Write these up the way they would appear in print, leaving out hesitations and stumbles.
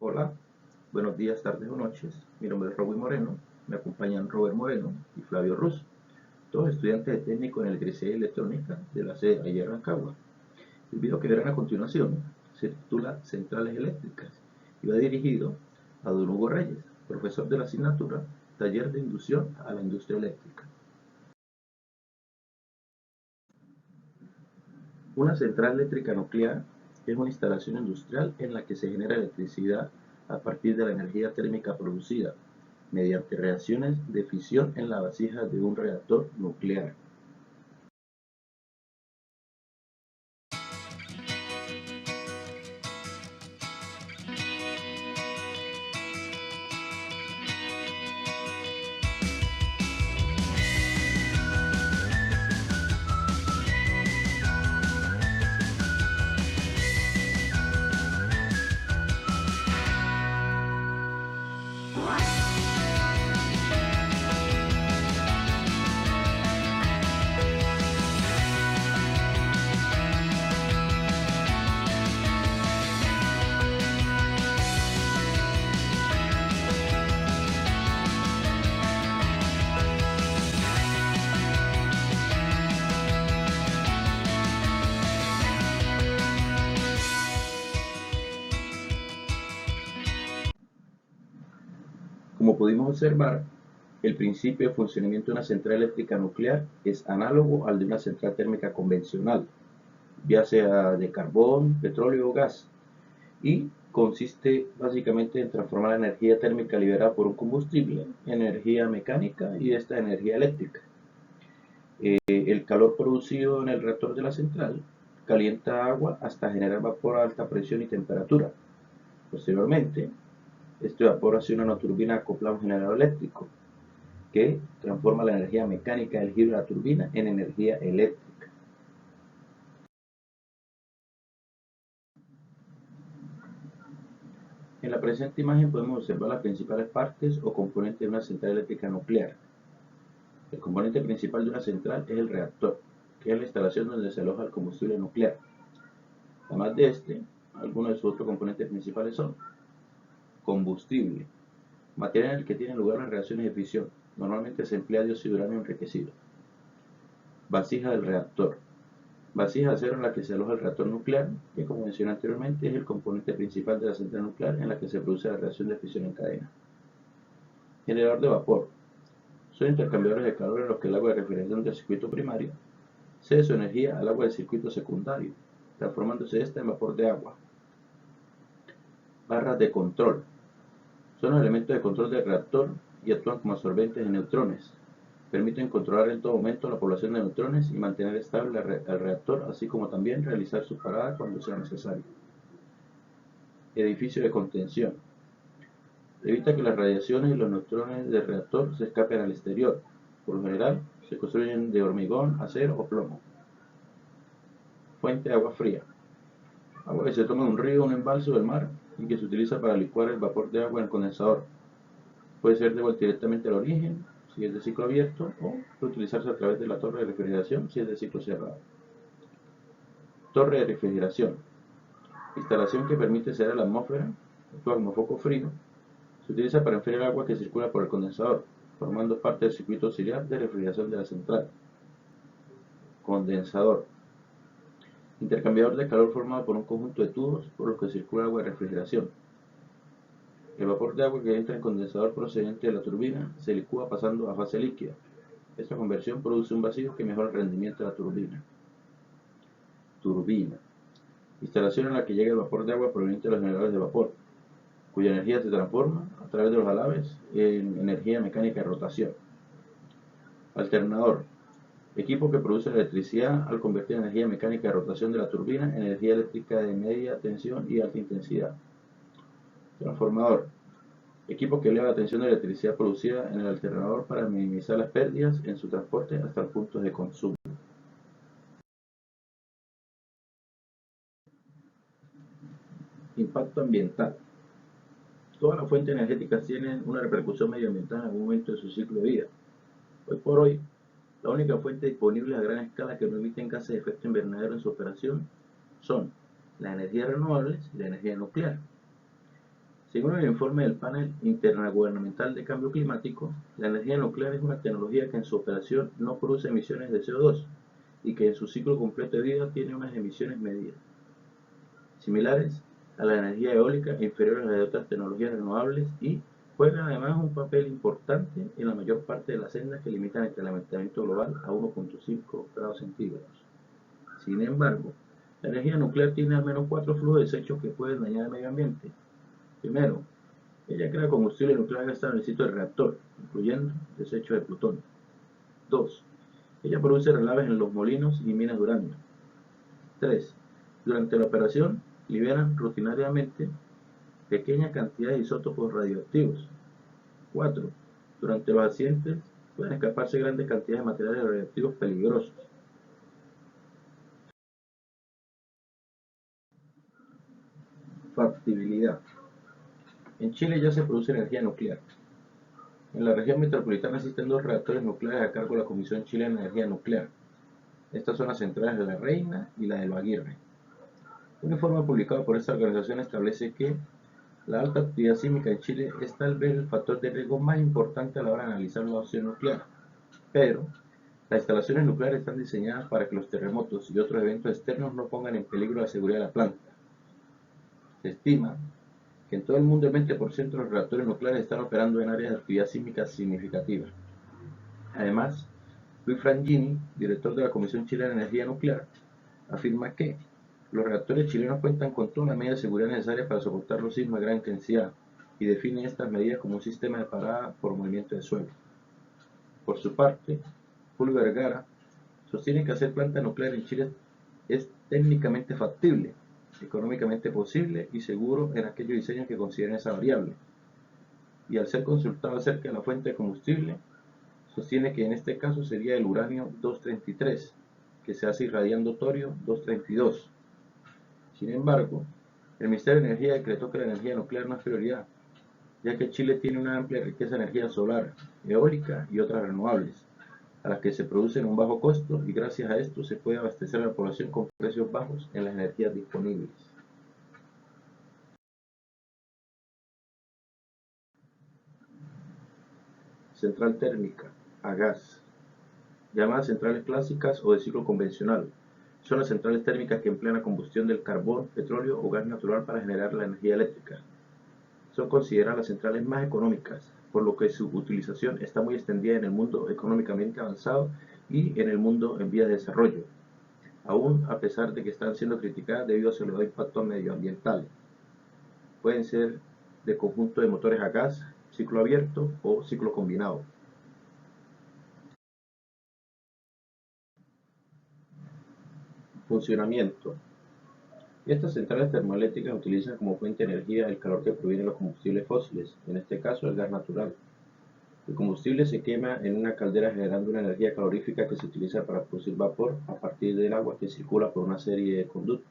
Hola, buenos días, tardes o noches. Mi nombre es Raúl Moreno. Me acompañan Robert Moreno y Flavio Ruz, todos estudiantes de técnico en electricidad y electrónica de la sede de Rancagua. El video que verán a continuación se titula Centrales Eléctricas y va dirigido a Don Hugo Reyes, profesor de la asignatura Taller de Inducción a la Industria Eléctrica. Una central eléctrica nuclear es una instalación industrial en la que se genera electricidad a partir de la energía térmica producida mediante reacciones de fisión en la vasija de un reactor nuclear. Como pudimos observar, el principio de funcionamiento de una central eléctrica nuclear es análogo al de una central térmica convencional, ya sea de carbón, petróleo o gas, y consiste básicamente en transformar la energía térmica liberada por un combustible en energía mecánica y esta energía eléctrica. El calor producido en el reactor de la central calienta agua hasta generar vapor a alta presión y temperatura. Posteriormente, este vapor hacia una turbina acoplada a un generador eléctrico que transforma la energía mecánica del giro de la turbina en energía eléctrica. En la presente imagen podemos observar las principales partes o componentes de una central eléctrica nuclear. El componente principal de una central es el reactor, que es la instalación donde se aloja el combustible nuclear. Además de este, algunos de sus otros componentes principales son combustible, materia en el que tienen lugar las reacciones de fisión. Normalmente se emplea dióxido de uranio enriquecido. Vasija del reactor, vasija de acero en la que se aloja el reactor nuclear, que como mencioné anteriormente es el componente principal de la central nuclear en la que se produce la reacción de fisión en cadena. Generador de vapor, son intercambiadores de calor en los que el agua de refrigeración del circuito primario cede su energía al agua del circuito secundario, transformándose esta en vapor de agua. Barras de control, son los elementos de control del reactor y actúan como absorbentes de neutrones. Permiten controlar en todo momento la población de neutrones y mantener estable el reactor, así como también realizar su parada cuando sea necesario. Edificio de contención. Evita que las radiaciones y los neutrones del reactor se escapen al exterior. Por lo general, se construyen de hormigón, acero o plomo. Fuente de agua fría. Agua que se toma de un río, un embalse o del mar y que se utiliza para licuar el vapor de agua en el condensador. Puede ser devuelto directamente al origen, si es de ciclo abierto, o puede utilizarse a través de la torre de refrigeración, si es de ciclo cerrado. Torre de refrigeración. Instalación que permite cerrar la atmósfera, actúa como foco frío. Se utiliza para enfriar el agua que circula por el condensador, formando parte del circuito auxiliar de refrigeración de la central. Condensador. Intercambiador de calor formado por un conjunto de tubos por los que circula agua de refrigeración. El vapor de agua que entra en condensador procedente de la turbina se licúa pasando a fase líquida. Esta conversión produce un vacío que mejora el rendimiento de la turbina. Turbina. Instalación en la que llega el vapor de agua proveniente de los generadores de vapor, cuya energía se transforma a través de los alaves en energía mecánica de rotación. Alternador. Equipo que produce la electricidad al convertir energía mecánica de rotación de la turbina en energía eléctrica de media tensión y alta intensidad. Transformador. Equipo que eleva la tensión de electricidad producida en el alternador para minimizar las pérdidas en su transporte hasta el punto de consumo. Impacto ambiental. Todas las fuentes energéticas tienen una repercusión medioambiental en algún momento de su ciclo de vida. Hoy por hoy, la única fuente disponible a gran escala que no emiten gases de efecto invernadero en su operación son las energías renovables y la energía nuclear. Según el informe del Panel Intergubernamental de Cambio Climático, la energía nuclear es una tecnología que en su operación no produce emisiones de CO2 y que en su ciclo completo de vida tiene unas emisiones medidas, similares a la energía eólica e inferiores a las de otras tecnologías renovables y juega además un papel importante en la mayor parte de las sendas que limitan el calentamiento global a 1.5 grados centígrados. Sin embargo, la energía nuclear tiene al menos 4 flujos de desechos que pueden dañar el medio ambiente. Primero, ella crea combustible nuclear gastado en el sitio del reactor, incluyendo desechos de plutonio. 2. Ella produce relaves en los molinos y minas de uranio. 3. Durante la operación, liberan rutinariamente pequeña cantidad de isótopos radioactivos. 4. Durante los accidentes, pueden escaparse grandes cantidades de materiales radioactivos peligrosos. Factibilidad. En Chile ya se produce energía nuclear. En la región metropolitana existen 2 reactores nucleares a cargo de la Comisión Chilena de Energía Nuclear. Estas son las centrales de La Reina y la de Lo Aguirre. Un informe publicado por esta organización establece que la alta actividad sísmica en Chile es tal vez el factor de riesgo más importante a la hora de analizar una opción nuclear, pero las instalaciones nucleares están diseñadas para que los terremotos y otros eventos externos no pongan en peligro la seguridad de la planta. Se estima que en todo el mundo el 20% de los reactores nucleares están operando en áreas de actividad sísmica significativa. Además, Luis Frangini, director de la Comisión Chilena de Energía Nuclear, afirma que los reactores chilenos cuentan con todas las medidas de seguridad necesarias para soportar los sismos de gran intensidad y define estas medidas como un sistema de parada por movimiento de suelo. Por su parte, Julio Vergara sostiene que hacer planta nuclear en Chile es técnicamente factible, económicamente posible y seguro en aquellos diseños que consideren esa variable. Y al ser consultado acerca de la fuente de combustible, sostiene que en este caso sería el uranio 233, que se hace irradiando torio 232. Sin embargo, el Ministerio de Energía decretó que la energía nuclear no es prioridad, ya que Chile tiene una amplia riqueza de energía solar, eólica y otras renovables, a las que se produce en un bajo costo y gracias a esto se puede abastecer a la población con precios bajos en las energías disponibles. Central térmica, a gas. Llamadas centrales clásicas o de ciclo convencional. Son las centrales térmicas que emplean la combustión del carbón, petróleo o gas natural para generar la energía eléctrica. Son consideradas las centrales más económicas, por lo que su utilización está muy extendida en el mundo económicamente avanzado y en el mundo en vías de desarrollo, aún a pesar de que están siendo criticadas debido a su elevado impacto medioambiental. Pueden ser de conjunto de motores a gas, ciclo abierto o ciclo combinado. Funcionamiento. Estas centrales termoeléctricas utilizan como fuente de energía el calor que proviene de los combustibles fósiles, en este caso el gas natural. El combustible se quema en una caldera generando una energía calorífica que se utiliza para producir vapor a partir del agua que circula por una serie de conductos.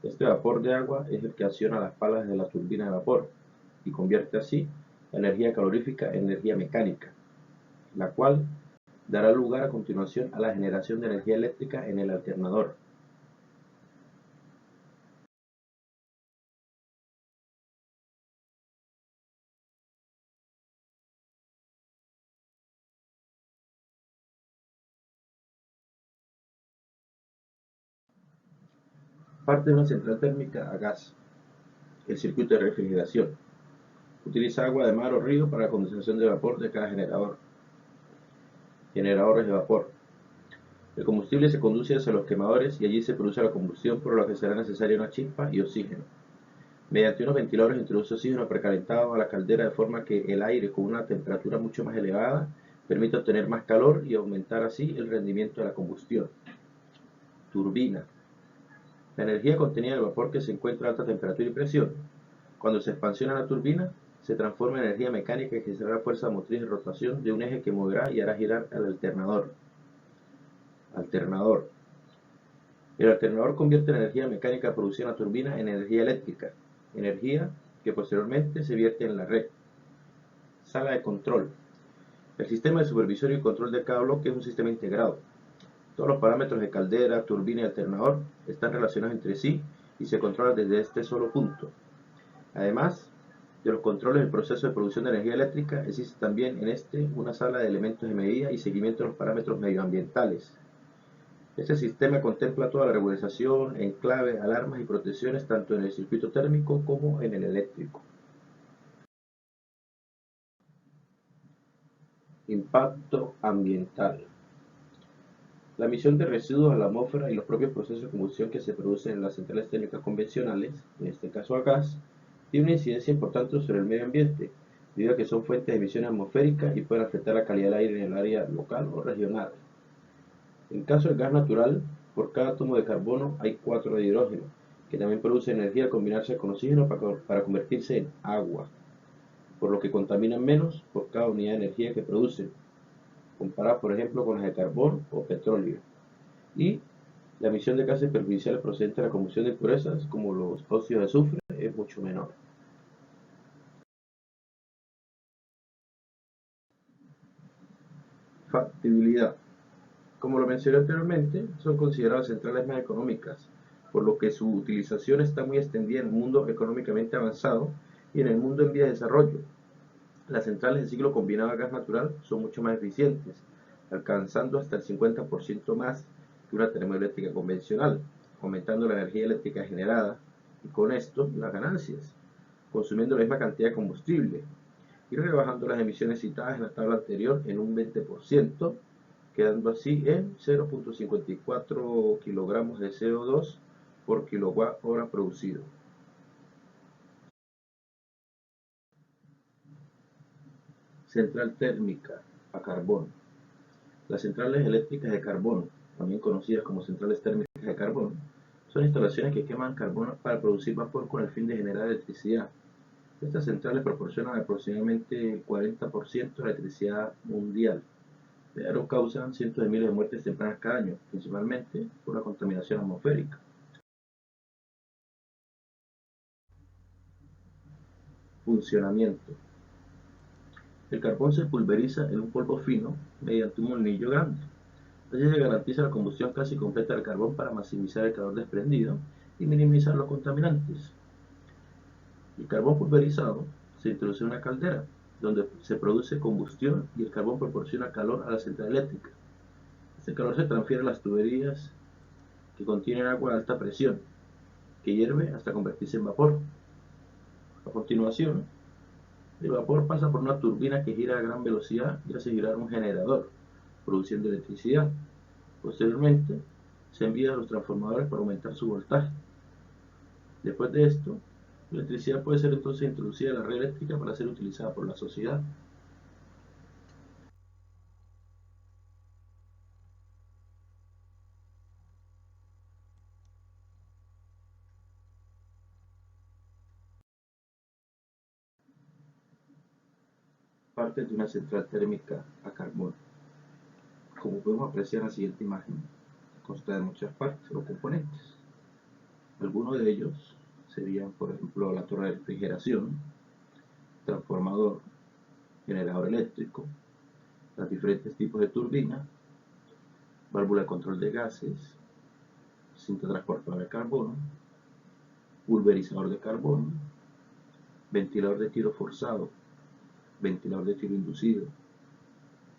Este vapor de agua es el que acciona las palas de la turbina de vapor y convierte así la energía calorífica en energía mecánica, la cual dará lugar a continuación a la generación de energía eléctrica en el alternador. Parte de una central térmica a gas. El circuito de refrigeración. Utiliza agua de mar o río para la condensación de vapor de cada generador. Generadores de vapor. El combustible se conduce hacia los quemadores y allí se produce la combustión, por lo que será necesaria una chispa y oxígeno. Mediante unos ventiladores introduce oxígeno precalentado a la caldera de forma que el aire con una temperatura mucho más elevada permite obtener más calor y aumentar así el rendimiento de la combustión. Turbina. La energía contenida en el vapor que se encuentra a alta temperatura y presión. Cuando se expansiona la turbina, se transforma en energía mecánica que ejercerá la fuerza motriz de rotación de un eje que moverá y hará girar el alternador. Alternador. El alternador convierte la energía mecánica producida en la turbina en energía eléctrica, energía que posteriormente se vierte en la red. Sala de control. El sistema de supervisión y control de cada bloque es un sistema integrado. Todos los parámetros de caldera, turbina y alternador están relacionados entre sí y se controlan desde este solo punto. Además, De los controles del proceso de producción de energía eléctrica, existe también en este una sala de elementos de medida y seguimiento de los parámetros medioambientales. Este sistema contempla toda la regularización, enclave, alarmas y protecciones tanto en el circuito térmico como en el eléctrico. Impacto ambiental. La emisión de residuos a la atmósfera y los propios procesos de combustión que se producen en las centrales térmicas convencionales, en este caso a gas, tiene una incidencia importante sobre el medio ambiente, debido a que son fuentes de emisiones atmosféricas y pueden afectar la calidad del aire en el área local o regional. En caso del gas natural, por cada átomo de carbono hay 4 de hidrógeno, que también produce energía al combinarse con oxígeno para convertirse en agua, por lo que contaminan menos por cada unidad de energía que producen, comparada por ejemplo con las de carbón o petróleo. Y la emisión de gases perjudiciales procedentes de la combustión de impurezas, como los óxidos de azufre, es mucho menor. Factibilidad. Como lo mencioné anteriormente, son consideradas centrales más económicas, por lo que su utilización está muy extendida en el mundo económicamente avanzado y en el mundo en vía de desarrollo. Las centrales de ciclo combinado a gas natural son mucho más eficientes, alcanzando hasta el 50% más que una termoeléctrica convencional, aumentando la energía eléctrica generada y con esto las ganancias, consumiendo la misma cantidad de combustible y rebajando las emisiones citadas en la tabla anterior en un 20%, quedando así en 0.54 kilogramos de CO2 por kilowatt hora producido. Central térmica a carbón. Las centrales eléctricas de carbono, también conocidas como centrales térmicas de carbono, son instalaciones que queman carbono para producir vapor con el fin de generar electricidad. Estas centrales proporcionan aproximadamente el 40% de la electricidad mundial, pero causan cientos de miles de muertes tempranas cada año, principalmente por la contaminación atmosférica. Funcionamiento. El carbón se pulveriza en un polvo fino mediante un molnillo grande. Allí se garantiza la combustión casi completa del carbón para maximizar el calor desprendido y minimizar los contaminantes. El carbón pulverizado se introduce en una caldera, donde se produce combustión y el carbón proporciona calor a la central eléctrica. Este calor se transfiere a las tuberías que contienen agua de alta presión, que hierve hasta convertirse en vapor. A continuación, el vapor pasa por una turbina que gira a gran velocidad y hace girar un generador, produciendo electricidad. Posteriormente, se envía a los transformadores para aumentar su voltaje. Después de esto, la electricidad puede ser entonces introducida a la red eléctrica para ser utilizada por la sociedad. Parte de una central térmica a carbón. Como podemos apreciar en la siguiente imagen, consta de muchas partes o componentes. Algunos de ellos serían, por ejemplo, la torre de refrigeración, transformador, generador eléctrico, los diferentes tipos de turbina, válvula de control de gases, cinta transportadora de carbono, pulverizador de carbono, ventilador de tiro forzado, ventilador de tiro inducido,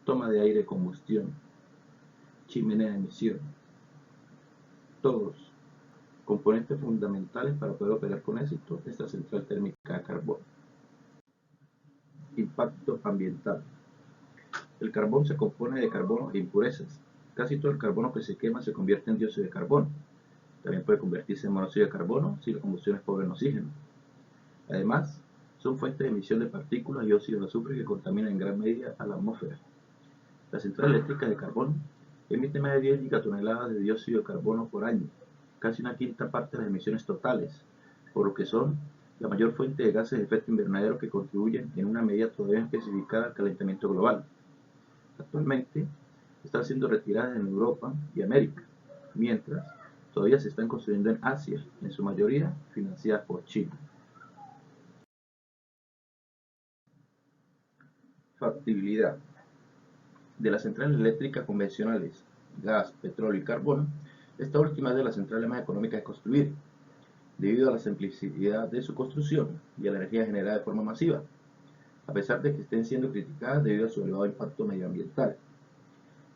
toma de aire de combustión, chimenea de emisión, todos componentes fundamentales para poder operar con éxito esta central térmica a carbón. Impacto ambiental. El carbón se compone de carbono e impurezas. Casi todo el carbono que se quema se convierte en dióxido de carbono. También puede convertirse en monóxido de carbono si la combustión es pobre en oxígeno. Además, son fuentes de emisión de partículas y óxidos de azufre que contaminan en gran medida a la atmósfera. La central eléctrica de carbón emite más de 10 gigatoneladas de dióxido de carbono por año, casi una quinta parte de las emisiones totales, por lo que son la mayor fuente de gases de efecto invernadero que contribuyen en una medida todavía especificada al calentamiento global. Actualmente están siendo retiradas en Europa y América, mientras todavía se están construyendo en Asia, en su mayoría financiadas por China. Factibilidad. De las centrales eléctricas convencionales, gas, petróleo y carbón, esta última es de las centrales más económicas de construir. debido a la simplicidad de su construcción y a la energía generada de forma masiva, a pesar de que estén siendo criticadas debido a su elevado impacto medioambiental.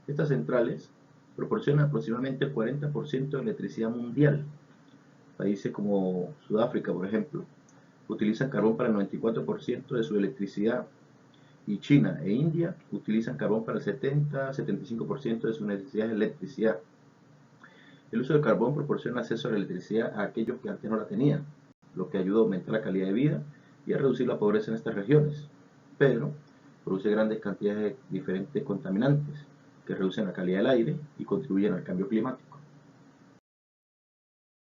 Estas centrales proporcionan aproximadamente el 40% de la electricidad mundial. Países como Sudáfrica, por ejemplo, utilizan carbón para el 94% de su electricidad, y China e India utilizan carbón para el 70-75% de su necesidad de electricidad. El uso del carbón proporciona acceso a la electricidad a aquellos que antes no la tenían, lo que ayuda a aumentar la calidad de vida y a reducir la pobreza en estas regiones, pero produce grandes cantidades de diferentes contaminantes que reducen la calidad del aire y contribuyen al cambio climático.